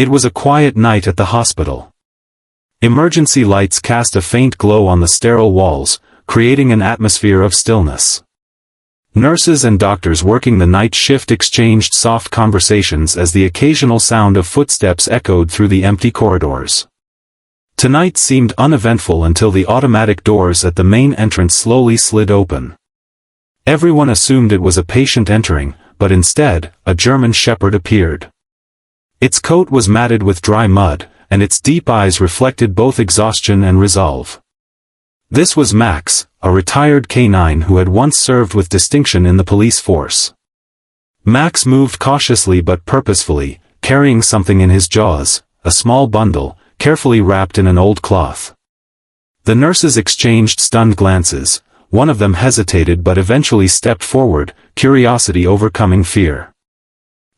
It was a quiet night at the hospital. Emergency lights cast a faint glow on the sterile walls, creating an atmosphere of stillness. Nurses and doctors working the night shift exchanged soft conversations as the occasional sound of footsteps echoed through the empty corridors. Tonight seemed uneventful until the automatic doors at the main entrance slowly slid open. Everyone assumed it was a patient entering, but instead, a German shepherd appeared. Its coat was matted with dry mud, and its deep eyes reflected both exhaustion and resolve. This was Max, a retired canine who had once served with distinction in the police force. Max moved cautiously but purposefully, carrying something in his jaws, a small bundle, carefully wrapped in an old cloth. The nurses exchanged stunned glances. One of them hesitated but eventually stepped forward, curiosity overcoming fear.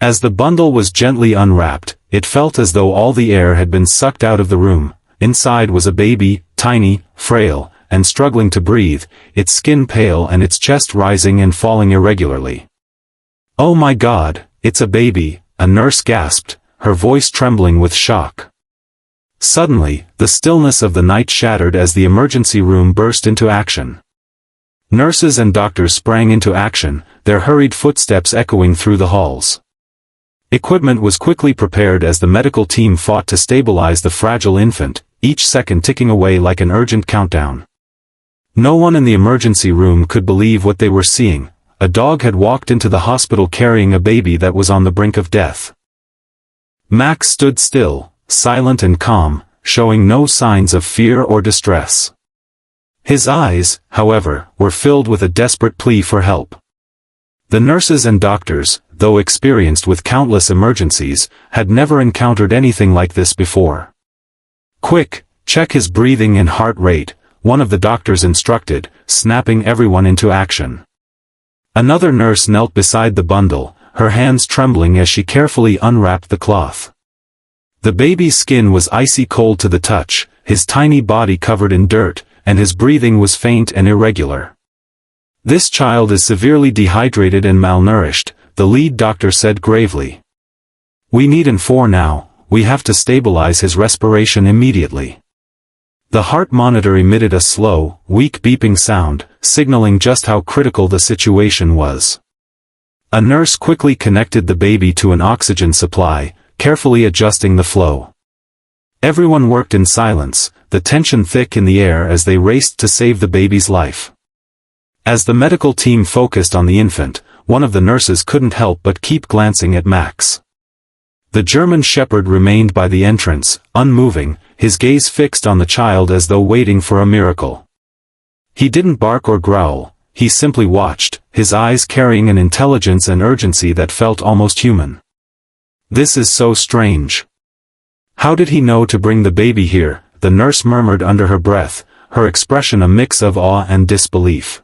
As the bundle was gently unwrapped, it felt as though all the air had been sucked out of the room. Inside was a baby, tiny, frail, and struggling to breathe, its skin pale and its chest rising and falling irregularly. "Oh my God, it's a baby," a nurse gasped, her voice trembling with shock. Suddenly, the stillness of the night shattered as the emergency room burst into action. Nurses and doctors sprang into action, their hurried footsteps echoing through the halls. Equipment was quickly prepared as the medical team fought to stabilize the fragile infant, each second ticking away like an urgent countdown. No one in the emergency room could believe what they were seeing. A dog had walked into the hospital carrying a baby that was on the brink of death. Max stood still, silent and calm, showing no signs of fear or distress. His eyes, however, were filled with a desperate plea for help. The nurses and doctors, though experienced with countless emergencies, had never encountered anything like this before. "Quick, check his breathing and heart rate," one of the doctors instructed, snapping everyone into action. Another nurse knelt beside the bundle, her hands trembling as she carefully unwrapped the cloth. The baby's skin was icy cold to the touch, his tiny body covered in dirt, and his breathing was faint and irregular. "This child is severely dehydrated and malnourished," the lead doctor said gravely. "We need N4 now, we have to stabilize his respiration immediately." The heart monitor emitted a slow, weak beeping sound, signaling just how critical the situation was. A nurse quickly connected the baby to an oxygen supply, carefully adjusting the flow. Everyone worked in silence, the tension thick in the air as they raced to save the baby's life. As the medical team focused on the infant, one of the nurses couldn't help but keep glancing at Max. The German shepherd remained by the entrance, unmoving, his gaze fixed on the child as though waiting for a miracle. He didn't bark or growl, he simply watched, his eyes carrying an intelligence and urgency that felt almost human. "This is so strange. How did he know to bring the baby here?" the nurse murmured under her breath, her expression a mix of awe and disbelief.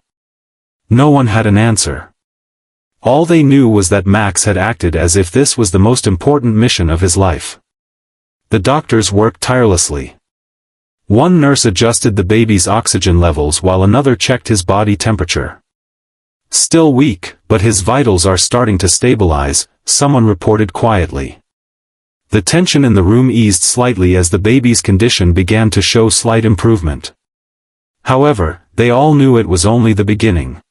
No one had an answer. All they knew was that Max had acted as if this was the most important mission of his life. The doctors worked tirelessly. One nurse adjusted the baby's oxygen levels while another checked his body temperature. "Still weak, but his vitals are starting to stabilize," someone reported quietly. The tension in the room eased slightly as the baby's condition began to show slight improvement. However, they all knew it was only the beginning.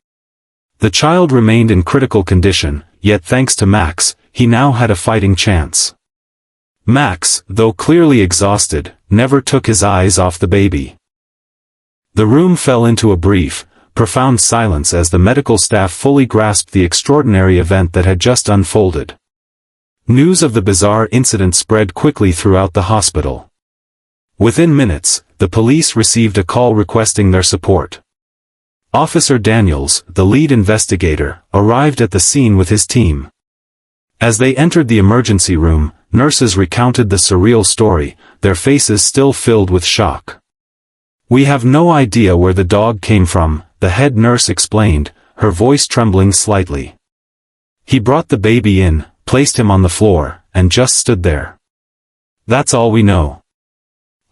The child remained in critical condition, yet thanks to Max, he now had a fighting chance. Max, though clearly exhausted, never took his eyes off the baby. The room fell into a brief, profound silence as the medical staff fully grasped the extraordinary event that had just unfolded. News of the bizarre incident spread quickly throughout the hospital. Within minutes, the police received a call requesting their support. Officer Daniels, the lead investigator, arrived at the scene with his team. As they entered the emergency room, nurses recounted the surreal story, their faces still filled with shock. "We have no idea where the dog came from," the head nurse explained, her voice trembling slightly. "He brought the baby in, placed him on the floor, and just stood there. That's all we know."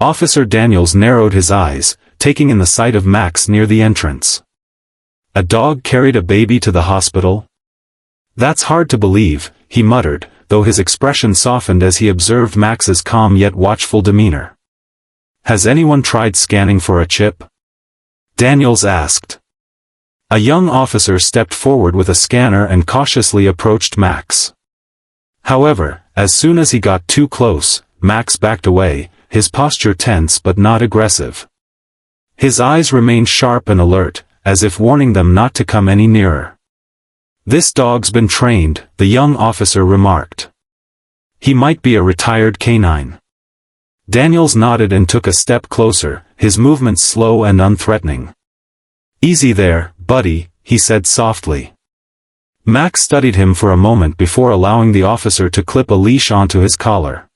Officer Daniels narrowed his eyes, taking in the sight of Max near the entrance. "A dog carried a baby to the hospital? That's hard to believe," he muttered, though his expression softened as he observed Max's calm yet watchful demeanor. "Has anyone tried scanning for a chip?" Daniels asked. A young officer stepped forward with a scanner and cautiously approached Max. However, as soon as he got too close, Max backed away, his posture tense but not aggressive. His eyes remained sharp and alert, as if warning them not to come any nearer. "This dog's been trained," the young officer remarked. "He might be a retired canine." Daniels nodded and took a step closer, his movements slow and unthreatening. "Easy there, buddy," he said softly. Max studied him for a moment before allowing the officer to clip a leash onto his collar.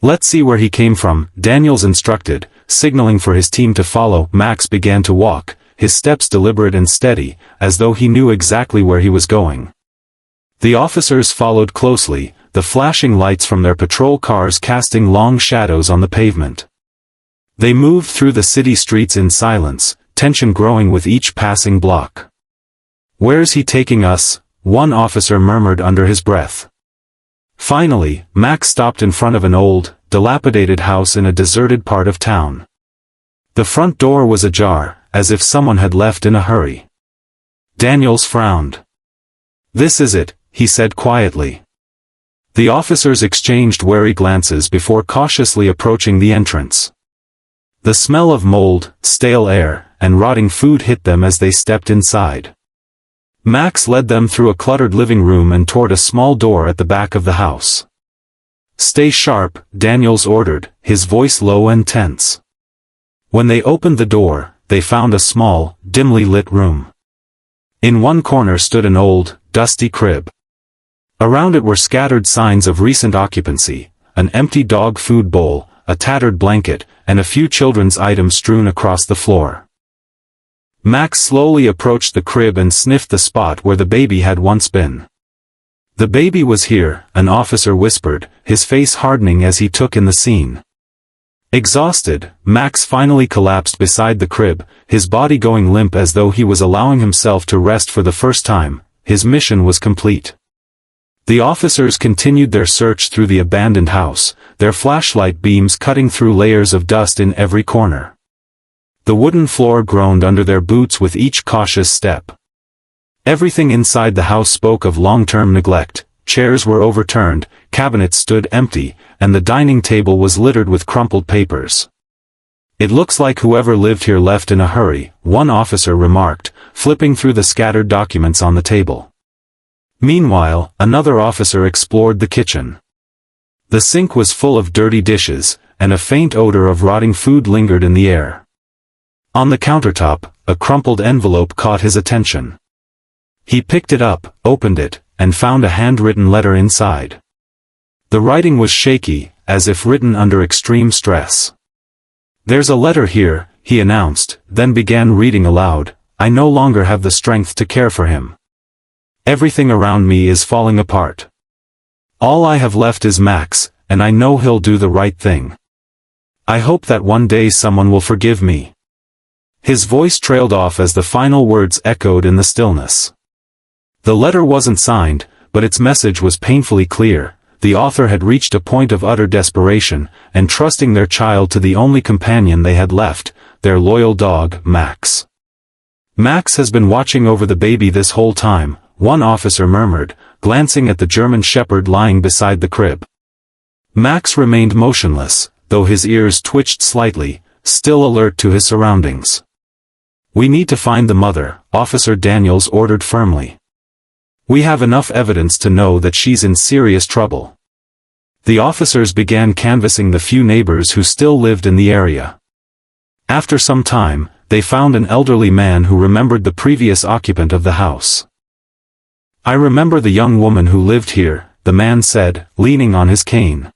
"Let's see where he came from," Daniels instructed, signaling for his team to follow. Max began to walk, his steps deliberate and steady, as though he knew exactly where he was going. The officers followed closely, the flashing lights from their patrol cars casting long shadows on the pavement. They moved through the city streets in silence, tension growing with each passing block. "Where's he taking us?" one officer murmured under his breath. Finally, Max stopped in front of an old, dilapidated house in a deserted part of town. The front door was ajar, as if someone had left in a hurry. Daniels frowned. "This is it," he said quietly. The officers exchanged wary glances before cautiously approaching the entrance. The smell of mold, stale air, and rotting food hit them as they stepped inside. Max led them through a cluttered living room and toward a small door at the back of the house. "Stay sharp," Daniels ordered, his voice low and tense. When they opened the door, they found a small, dimly lit room. In one corner stood an old, dusty crib. Around it were scattered signs of recent occupancy, an empty dog food bowl, a tattered blanket, and a few children's items strewn across the floor. Max slowly approached the crib and sniffed the spot where the baby had once been. "The baby was here," an officer whispered, his face hardening as he took in the scene. Exhausted, Max finally collapsed beside the crib, his body going limp as though he was allowing himself to rest for the first time. His mission was complete. The officers continued their search through the abandoned house, their flashlight beams cutting through layers of dust in every corner. The wooden floor groaned under their boots with each cautious step. Everything inside the house spoke of long-term neglect. Chairs were overturned, cabinets stood empty, and the dining table was littered with crumpled papers. "It looks like whoever lived here left in a hurry," one officer remarked, flipping through the scattered documents on the table. Meanwhile, another officer explored the kitchen. The sink was full of dirty dishes, and a faint odor of rotting food lingered in the air. On the countertop, a crumpled envelope caught his attention. He picked it up, opened it, and found a handwritten letter inside. The writing was shaky, as if written under extreme stress. "There's a letter here," he announced, then began reading aloud. "I no longer have the strength to care for him. Everything around me is falling apart. All I have left is Max, and I know he'll do the right thing. I hope that one day someone will forgive me." His voice trailed off as the final words echoed in the stillness. The letter wasn't signed, but its message was painfully clear. The author had reached a point of utter desperation, entrusting their child to the only companion they had left, their loyal dog, Max. "Max has been watching over the baby this whole time," one officer murmured, glancing at the German shepherd lying beside the crib. Max remained motionless, though his ears twitched slightly, still alert to his surroundings. "We need to find the mother," Officer Daniels ordered firmly. "We have enough evidence to know that she's in serious trouble." The officers began canvassing the few neighbors who still lived in the area. After some time, they found an elderly man who remembered the previous occupant of the house. "I remember the young woman who lived here," the man said, leaning on his cane.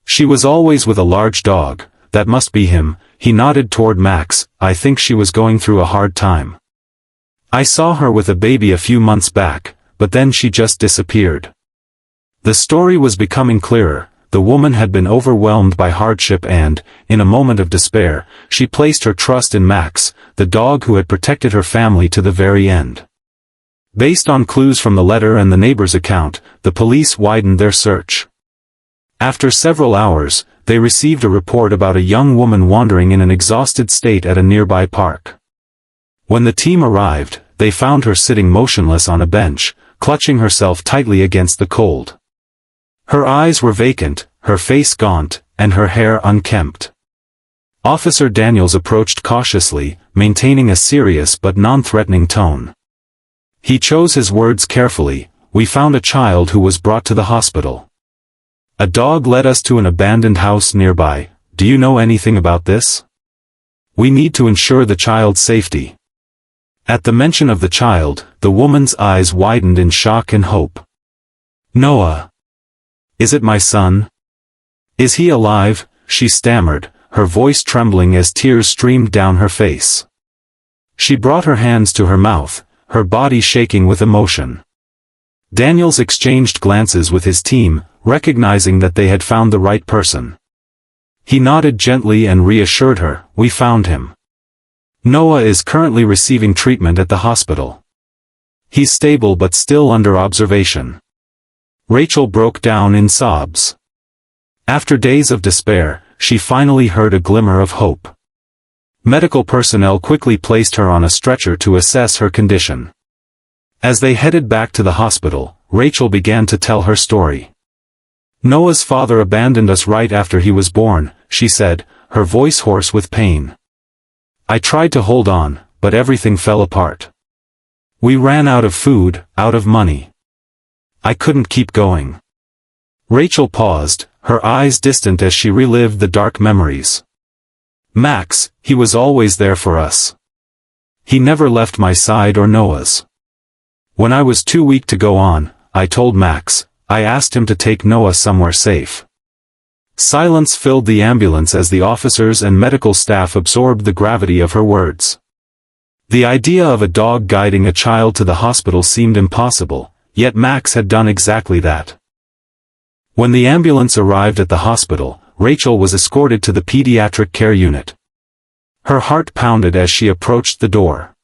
"She was always with a large dog. That must be him." He nodded toward Max. "I think she was going through a hard time. I saw her with a baby a few months back, but then she just disappeared." The story was becoming clearer. The woman had been overwhelmed by hardship and, in a moment of despair, she placed her trust in Max, the dog who had protected her family to the very end. Based on clues from the letter and the neighbor's account, the police widened their search. After several hours, they received a report about a young woman wandering in an exhausted state at a nearby park. When the team arrived, they found her sitting motionless on a bench, clutching herself tightly against the cold. Her eyes were vacant, her face gaunt, and her hair unkempt. Officer Daniels approached cautiously, maintaining a serious but non-threatening tone. He chose his words carefully. "We found a child who was brought to the hospital. A dog led us to an abandoned house nearby. Do you know anything about this? We need to ensure the child's safety." At the mention of the child, the woman's eyes widened in shock and hope. "Noah. Is it my son? Is he alive?" she stammered, her voice trembling as tears streamed down her face. She brought her hands to her mouth, her body shaking with emotion. Daniels exchanged glances with his team, recognizing that they had found the right person. He nodded gently and reassured her, "We found him. Noah is currently receiving treatment at the hospital. He's stable but still under observation." Rachel broke down in sobs. After days of despair, she finally heard a glimmer of hope. Medical personnel quickly placed her on a stretcher to assess her condition. As they headed back to the hospital, Rachel began to tell her story. "Noah's father abandoned us right after he was born," she said, her voice hoarse with pain. "I tried to hold on, but everything fell apart. We ran out of food, out of money. I couldn't keep going." Rachel paused, her eyes distant as she relived the dark memories. "Max, he was always there for us. He never left my side or Noah's. When I was too weak to go on, I told Max. I asked him to take Noah somewhere safe." Silence filled the ambulance as the officers and medical staff absorbed the gravity of her words. The idea of a dog guiding a child to the hospital seemed impossible, yet Max had done exactly that. When the ambulance arrived at the hospital, Rachel was escorted to the pediatric care unit. Her heart pounded as she approached the door.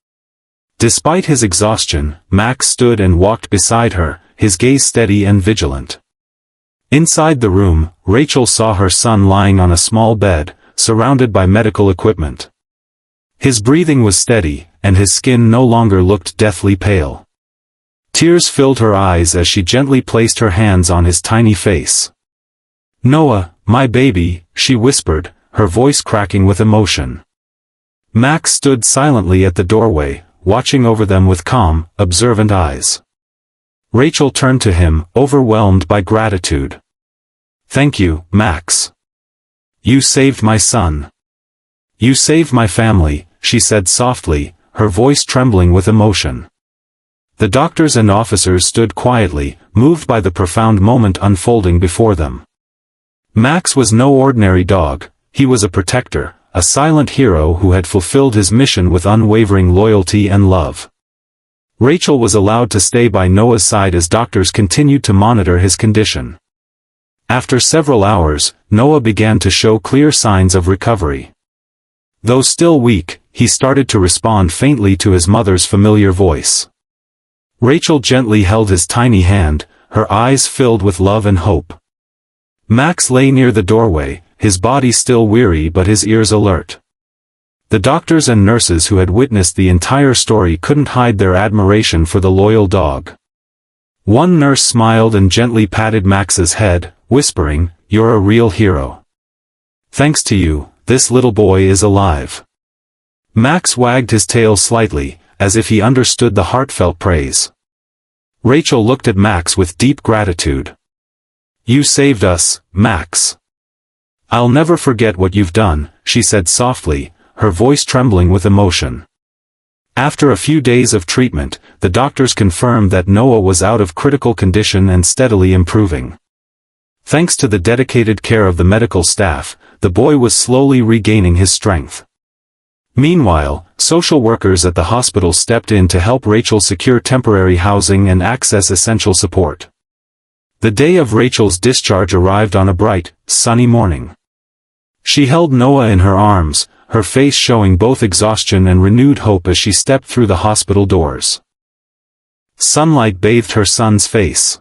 Despite his exhaustion, Max stood and walked beside her, his gaze steady and vigilant. Inside the room, Rachel saw her son lying on a small bed, surrounded by medical equipment. His breathing was steady, and his skin no longer looked deathly pale. Tears filled her eyes as she gently placed her hands on his tiny face. "Noah, my baby," she whispered, her voice cracking with emotion. Max stood silently at the doorway, watching over them with calm, observant eyes. Rachel turned to him, overwhelmed by gratitude. "Thank you, Max. You saved my son. You saved my family," she said softly, her voice trembling with emotion. The doctors and officers stood quietly, moved by the profound moment unfolding before them. Max was no ordinary dog, he was a protector, a silent hero who had fulfilled his mission with unwavering loyalty and love. Rachel was allowed to stay by Noah's side as doctors continued to monitor his condition. After several hours, Noah began to show clear signs of recovery. Though still weak, he started to respond faintly to his mother's familiar voice. Rachel gently held his tiny hand, her eyes filled with love and hope. Max lay near the doorway, his body still weary but his ears alert. The doctors and nurses who had witnessed the entire story couldn't hide their admiration for the loyal dog. One nurse smiled and gently patted Max's head, whispering, "You're a real hero. Thanks to you, this little boy is alive." Max wagged his tail slightly, as if he understood the heartfelt praise. Rachel looked at Max with deep gratitude. "You saved us, Max. I'll never forget what you've done," she said softly, her voice trembling with emotion. After a few days of treatment, the doctors confirmed that Noah was out of critical condition and steadily improving. Thanks to the dedicated care of the medical staff, the boy was slowly regaining his strength. Meanwhile, social workers at the hospital stepped in to help Rachel secure temporary housing and access essential support. The day of Rachel's discharge arrived on a bright, sunny morning. She held Noah in her arms, her face showing both exhaustion and renewed hope as she stepped through the hospital doors. Sunlight bathed her son's face.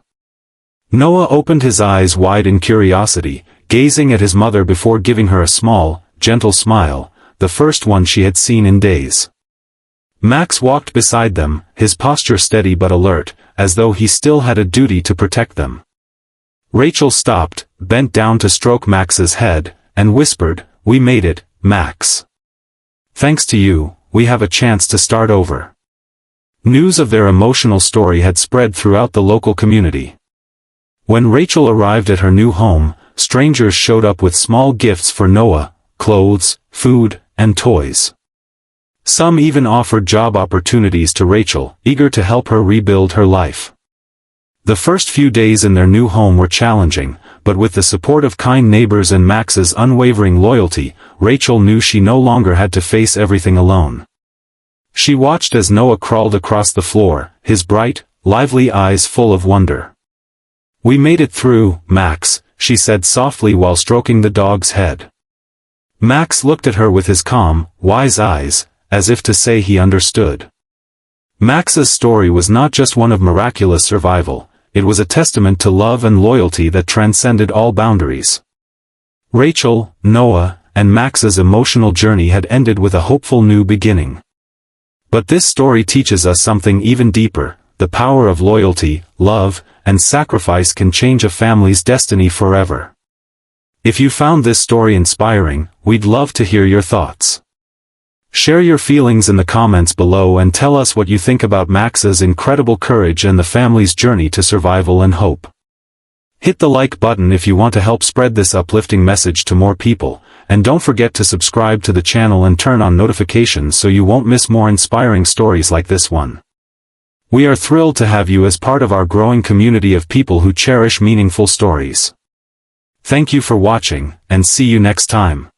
Noah opened his eyes wide in curiosity, gazing at his mother before giving her a small, gentle smile, the first one she had seen in days. Max walked beside them, his posture steady but alert, as though he still had a duty to protect them. Rachel stopped, bent down to stroke Max's head, and whispered, "We made it, Max. Thanks to you, we have a chance to start over." News of their emotional story had spread throughout the local community. When Rachel arrived at her new home, strangers showed up with small gifts for Noah, clothes, food, and toys. Some even offered job opportunities to Rachel, eager to help her rebuild her life. The first few days in their new home were challenging, but with the support of kind neighbors and Max's unwavering loyalty, Rachel knew she no longer had to face everything alone. She watched as Noah crawled across the floor, his bright, lively eyes full of wonder. "We made it through, Max," she said softly while stroking the dog's head. Max looked at her with his calm, wise eyes, as if to say he understood. Max's story was not just one of miraculous survival, it was a testament to love and loyalty that transcended all boundaries. Rachel, Noah, and Max's emotional journey had ended with a hopeful new beginning. But this story teaches us something even deeper: the power of loyalty, love, and sacrifice can change a family's destiny forever. If you found this story inspiring, we'd love to hear your thoughts. Share your feelings in the comments below and tell us what you think about Max's incredible courage and the family's journey to survival and hope. Hit the like button if you want to help spread this uplifting message to more people, and don't forget to subscribe to the channel and turn on notifications so you won't miss more inspiring stories like this one. We are thrilled to have you as part of our growing community of people who cherish meaningful stories. Thank you for watching, and see you next time.